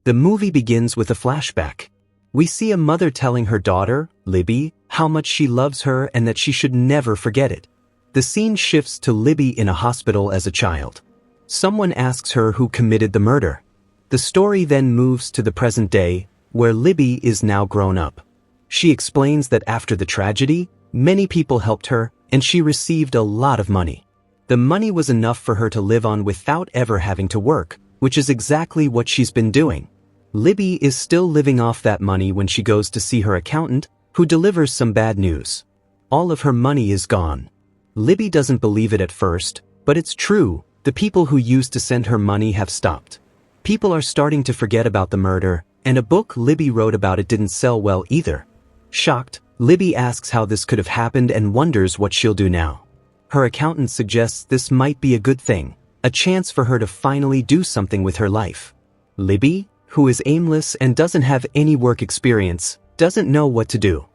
The movie begins with a flashback. We see a mother telling her daughter, Libby, how much she loves her and that she should never forget it. The scene shifts to Libby in a hospital as a child. Someone asks her who committed the murder. The story then moves to the present day, where Libby is now grown up. She explains that after the tragedy, many people helped her, and she received a lot of money. The money was enough for her to live on without ever having to work, which is exactly what she's been doing. Libby is still living off that money when she goes to see her accountant, who delivers some bad news. All of her money is gone. Libby doesn't believe it at first, but it's true. The people who used to send her money have stopped. People are starting to forget about the murder, and a book Libby wrote about it didn't sell well either. Shocked, Libby asks how this could have happened and wonders what she'll do now. Her accountant suggests this might be a good thing, a chance for her to finally do something with her life. Libby, who is aimless and doesn't have any work experience, doesn't know what to do.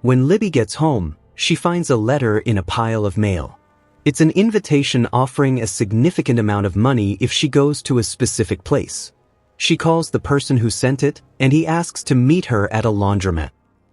When Libby gets home, she finds a letter in a pile of mail. It's an invitation offering a significant amount of money if she goes to a specific place. She calls the person who sent it, and he asks to meet her at a laundromat.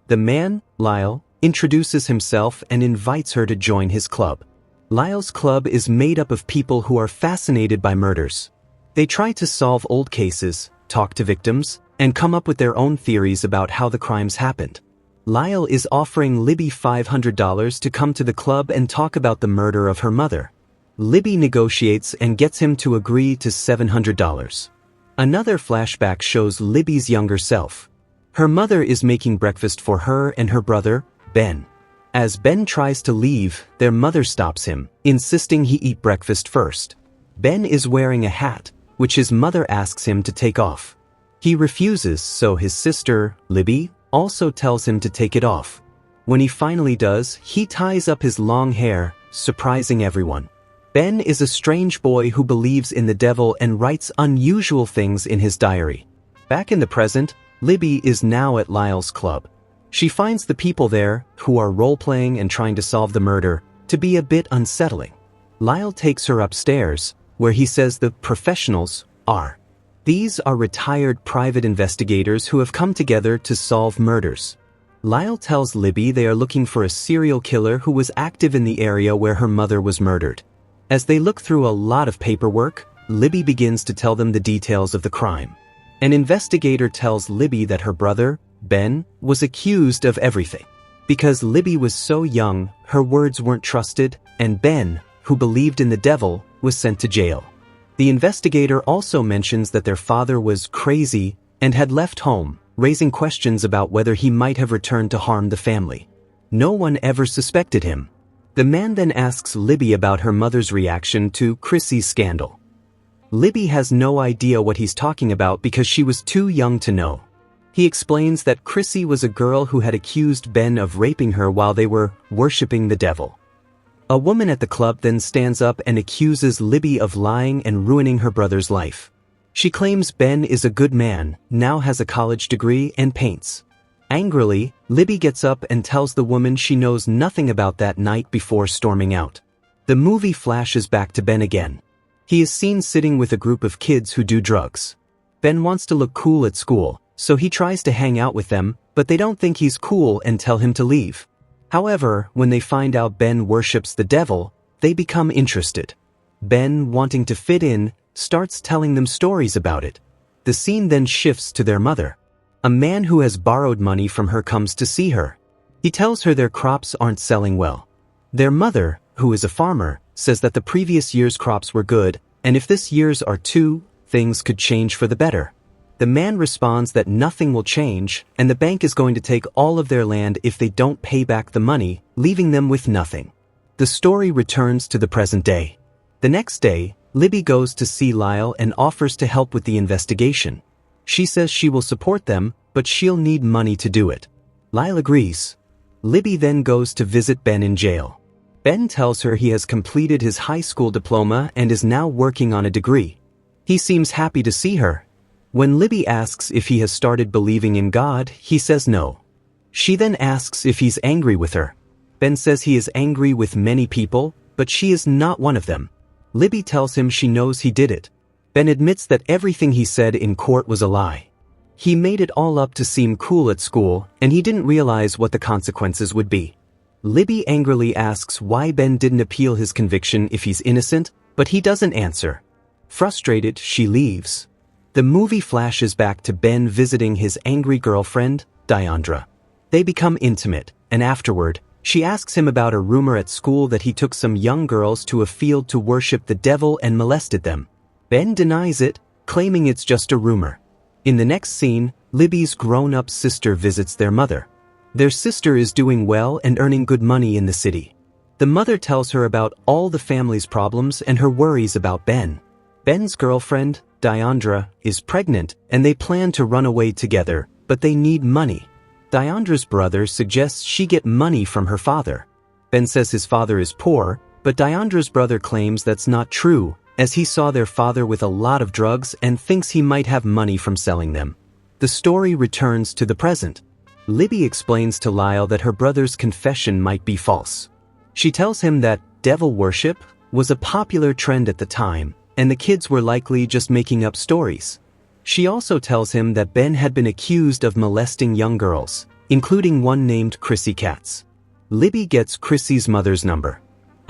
The man, Lyle, introduces himself and invites her to join his club. Lyle's club is made up of people who are fascinated by murders. They try to solve old cases, talk to victims, and come up with their own theories about how the crimes happened. Lyle is offering Libby $500 to come to the club and talk about the murder of her mother. Libby negotiates and gets him to agree to $700. Another flashback shows Libby's younger self. Her mother is making breakfast for her and her brother, Ben. As Ben tries to leave, their mother stops him, insisting he eat breakfast first. Ben is wearing a hat, which his mother asks him to take off. He refuses, so his sister, Libby, also tells him to take it off. When he finally does, he ties up his long hair, surprising everyone. Ben is a strange boy who believes in the devil and writes unusual things in his diary. Back in the present, Libby is now at Lyle's club. She finds the people there, who are role-playing and trying to solve the murder, to be a bit unsettling. Lyle takes her upstairs, where he says the professionals are. These are retired private investigators who have come together to solve murders. Lyle tells Libby they are looking for a serial killer who was active in the area where her mother was murdered. As they look through a lot of paperwork, Libby begins to tell them the details of the crime. An investigator tells Libby that her brother, Ben, was accused of everything. Because Libby was so young, her words weren't trusted, and Ben, who believed in the devil, was sent to jail. The investigator also mentions that their father was crazy and had left home, raising questions about whether he might have returned to harm the family. No one ever suspected him. The man then asks Libby about her mother's reaction to Chrissy's scandal. Libby has no idea what he's talking about because she was too young to know. He explains that Chrissy was a girl who had accused Ben of raping her while they were worshipping the devil. A woman at the club then stands up and accuses Libby of lying and ruining her brother's life. She claims Ben is a good man, now has a college degree, and paints. Angrily, Libby gets up and tells the woman she knows nothing about that night before storming out. The movie flashes back to Ben again. He is seen sitting with a group of kids who do drugs. Ben wants to look cool at school, so he tries to hang out with them, but they don't think he's cool and tell him to leave. However, when they find out Ben worships the devil, they become interested. Ben, wanting to fit in, starts telling them stories about it. The scene then shifts to their mother. A man who has borrowed money from her comes to see her. He tells her their crops aren't selling well. Their mother, who is a farmer, says that the previous year's crops were good, and if this year's are too, things could change for the better. The man responds that nothing will change, and the bank is going to take all of their land if they don't pay back the money, leaving them with nothing. The story returns to the present day. The next day, Libby goes to see Lyle and offers to help with the investigation. She says she will support them, but she'll need money to do it. Lyle agrees. Libby then goes to visit Ben in jail. Ben tells her he has completed his high school diploma and is now working on a degree. He seems happy to see her. When Libby asks if he has started believing in God, he says no. She then asks if he's angry with her. Ben says he is angry with many people, but she is not one of them. Libby tells him she knows he did it. Ben admits that everything he said in court was a lie. He made it all up to seem cool at school, and he didn't realize what the consequences would be. Libby angrily asks why Ben didn't appeal his conviction if he's innocent, but he doesn't answer. Frustrated, she leaves. The movie flashes back to Ben visiting his angry girlfriend, Deandra. They become intimate, and afterward, she asks him about a rumor at school that he took some young girls to a field to worship the devil and molested them. Ben denies it, claiming it's just a rumor. In the next scene, Libby's grown-up sister visits their mother. Their sister is doing well and earning good money in the city. The mother tells her about all the family's problems and her worries about Ben. Ben's girlfriend, Deandra, is pregnant and they plan to run away together, but they need money. Deandra's brother suggests she get money from her father. Ben says his father is poor, but Deandra's brother claims that's not true, as he saw their father with a lot of drugs and thinks he might have money from selling them. The story returns to the present. Libby explains to Lyle that her brother's confession might be false. She tells him that devil worship was a popular trend at the time, and the kids were likely just making up stories. She also tells him that Ben had been accused of molesting young girls, including one named Chrissy Katz. Libby gets Chrissy's mother's number.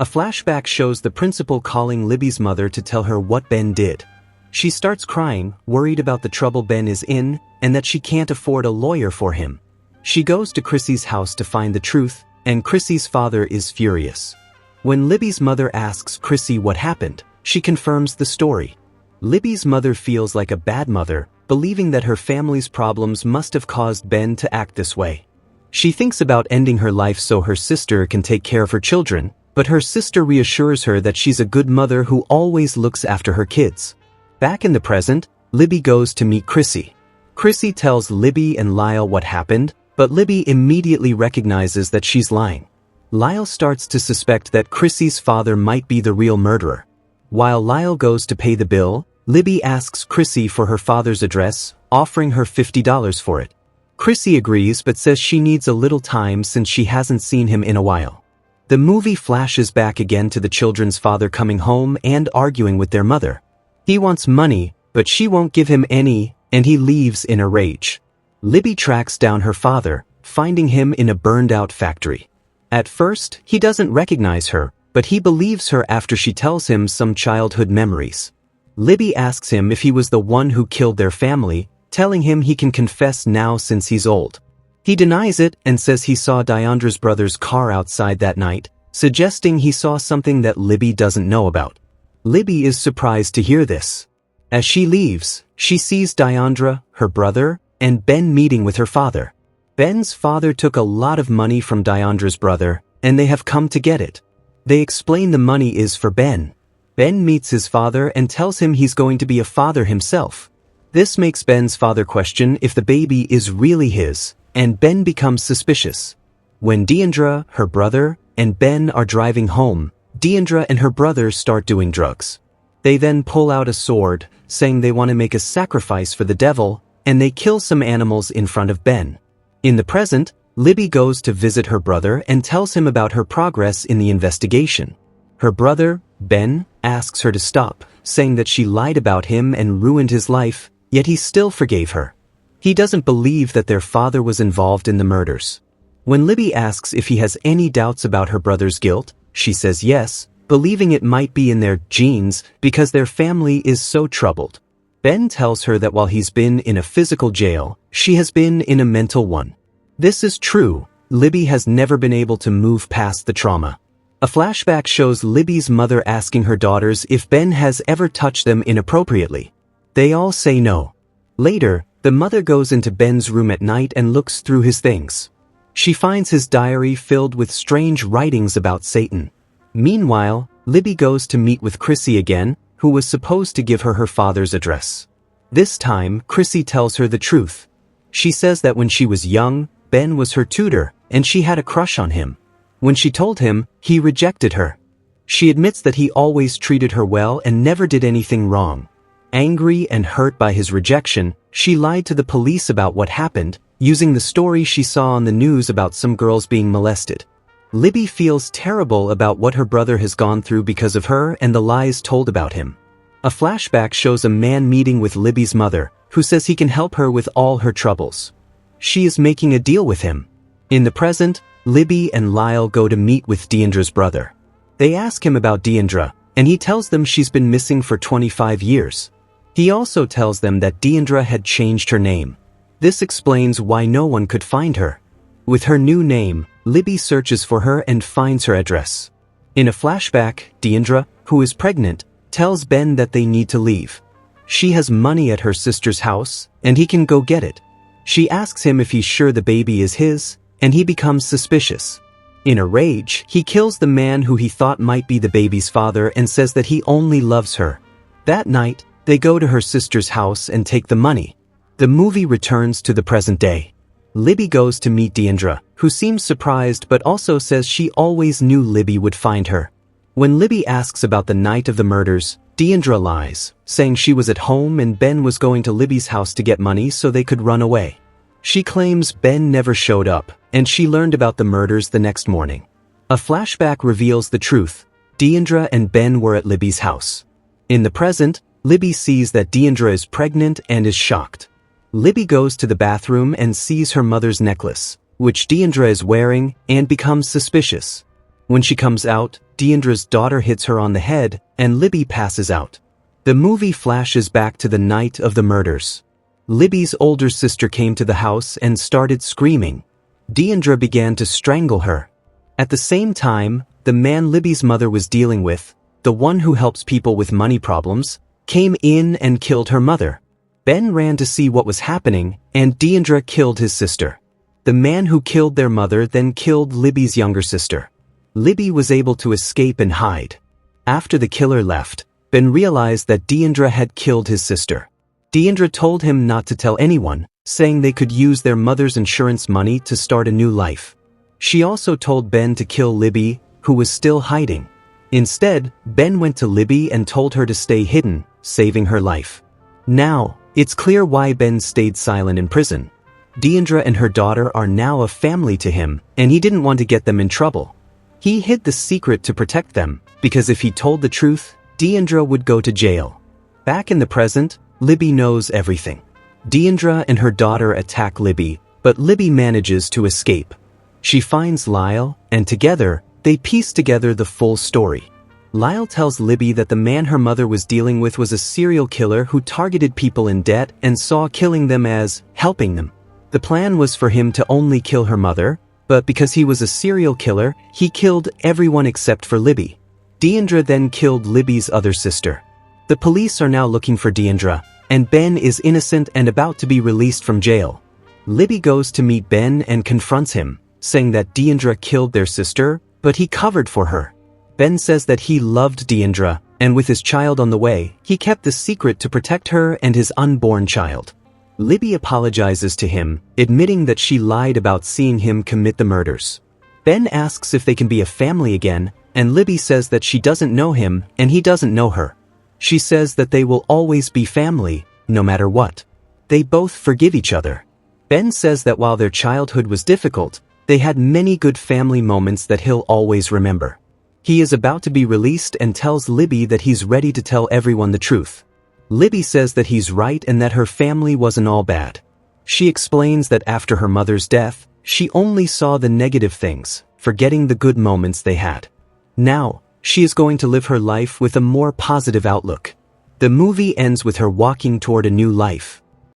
A flashback shows the principal calling Libby's mother to tell her what Ben did. She starts crying, worried about the trouble Ben is in, and that she can't afford a lawyer for him. She goes to Chrissy's house to find the truth, and Chrissy's father is furious. When Libby's mother asks Chrissy what happened, she confirms the story. Libby's mother feels like a bad mother, believing that her family's problems must have caused Ben to act this way. She thinks about ending her life so her sister can take care of her children, but her sister reassures her that she's a good mother who always looks after her kids. Back in the present, Libby goes to meet Chrissy. Chrissy tells Libby and Lyle what happened, but Libby immediately recognizes that she's lying. Lyle starts to suspect that Chrissy's father might be the real murderer. While Lyle goes to pay the bill, Libby asks Chrissy for her father's address, offering her $50 for it. Chrissy agrees but says she needs a little time since she hasn't seen him in a while. The movie flashes back again to the children's father coming home and arguing with their mother. He wants money, but she won't give him any, and he leaves in a rage. Libby tracks down her father, finding him in a burned-out factory. At first, he doesn't recognize her, but he believes her after she tells him some childhood memories. Libby asks him if he was the one who killed their family, telling him he can confess now since he's old. He denies it and says he saw Deandra's brother's car outside that night, suggesting he saw something that Libby doesn't know about. Libby is surprised to hear this. As she leaves, she sees Deandra, her brother, and Ben meeting with her father. Ben's father took a lot of money from Deandra's brother, and they have come to get it. They explain the money is for Ben. Ben meets his father and tells him he's going to be a father himself. This makes Ben's father question if the baby is really his, and Ben becomes suspicious. When Deandra, her brother, and Ben are driving home, Deandra and her brother start doing drugs. They then pull out a sword, saying they want to make a sacrifice for the devil, and they kill some animals in front of Ben. In the present, Libby goes to visit her brother and tells him about her progress in the investigation. Her brother, Ben, asks her to stop, saying that she lied about him and ruined his life, yet he still forgave her. He doesn't believe that their father was involved in the murders. When Libby asks if he has any doubts about her brother's guilt, she says yes, believing it might be in their genes because their family is so troubled. Ben tells her that while he's been in a physical jail, she has been in a mental one. This is true. Libby has never been able to move past the trauma. A flashback shows Libby's mother asking her daughters if Ben has ever touched them inappropriately. They all say no. Later, the mother goes into Ben's room at night and looks through his things. She finds his diary filled with strange writings about Satan. Meanwhile, Libby goes to meet with Chrissy again, who was supposed to give her her father's address. This time, Chrissy tells her the truth. She says that when she was young, Ben was her tutor, and she had a crush on him. When she told him, he rejected her. She admits that he always treated her well and never did anything wrong. Angry and hurt by his rejection, she lied to the police about what happened, using the story she saw on the news about some girls being molested. Libby feels terrible about what her brother has gone through because of her and the lies told about him. A flashback shows a man meeting with Libby's mother, who says he can help her with all her troubles. She is making a deal with him. In the present, Libby and Lyle go to meet with Deandra's brother. They ask him about Deandra, and he tells them she's been missing for 25 years. He also tells them that Deandra had changed her name. This explains why no one could find her. With her new name, Libby searches for her and finds her address. In a flashback, Deandra, who is pregnant, tells Ben that they need to leave. She has money at her sister's house, and he can go get it. She asks him if he's sure the baby is his, and he becomes suspicious. In a rage, he kills the man who he thought might be the baby's father and says that he only loves her. That night, they go to her sister's house and take the money. The movie returns to the present day. Libby goes to meet Deandra, who seems surprised but also says she always knew Libby would find her. When Libby asks about the night of the murders, Deandra lies, saying she was at home and Ben was going to Libby's house to get money so they could run away. She claims Ben never showed up, and she learned about the murders the next morning. A flashback reveals the truth. Deandra and Ben were at Libby's house. In the present, Libby sees that Deandra is pregnant and is shocked. Libby goes to the bathroom and sees her mother's necklace, which Deandra is wearing, and becomes suspicious. When she comes out, Deandra's daughter hits her on the head, and Libby passes out. The movie flashes back to the night of the murders. Libby's older sister came to the house and started screaming. Deandra began to strangle her. At the same time, the man Libby's mother was dealing with, the one who helps people with money problems, came in and killed her mother. Ben ran to see what was happening, and Deandra killed his sister. The man who killed their mother then killed Libby's younger sister. Libby was able to escape and hide. After the killer left, Ben realized that Deandra had killed his sister. Deandra told him not to tell anyone, saying they could use their mother's insurance money to start a new life. She also told Ben to kill Libby, who was still hiding. Instead, Ben went to Libby and told her to stay hidden, saving her life. Now, it's clear why Ben stayed silent in prison. Deandra and her daughter are now a family to him, and he didn't want to get them in trouble. He hid the secret to protect them, because if he told the truth, Deandra would go to jail. Back in the present, Libby knows everything. Deandra and her daughter attack Libby, but Libby manages to escape. She finds Lyle, and together, they piece together the full story. Lyle tells Libby that the man her mother was dealing with was a serial killer who targeted people in debt and saw killing them as helping them. The plan was for him to only kill her mother, but because he was a serial killer, he killed everyone except for Libby. Deandra then killed Libby's other sister. The police are now looking for Deandra, and Ben is innocent and about to be released from jail. Libby goes to meet Ben and confronts him, saying that Deandra killed their sister, but he covered for her. Ben says that he loved Deandra, and with his child on the way, he kept the secret to protect her and his unborn child. Libby apologizes to him, admitting that she lied about seeing him commit the murders. Ben asks if they can be a family again, and Libby says that she doesn't know him and he doesn't know her. She says that they will always be family, no matter what. They both forgive each other. Ben says that while their childhood was difficult, they had many good family moments that he'll always remember. He is about to be released and tells Libby that he's ready to tell everyone the truth. Libby says that he's right and that her family wasn't all bad. She explains that after her mother's death, she only saw the negative things, forgetting the good moments they had. Now, she is going to live her life with a more positive outlook. The movie ends with her walking toward a new life.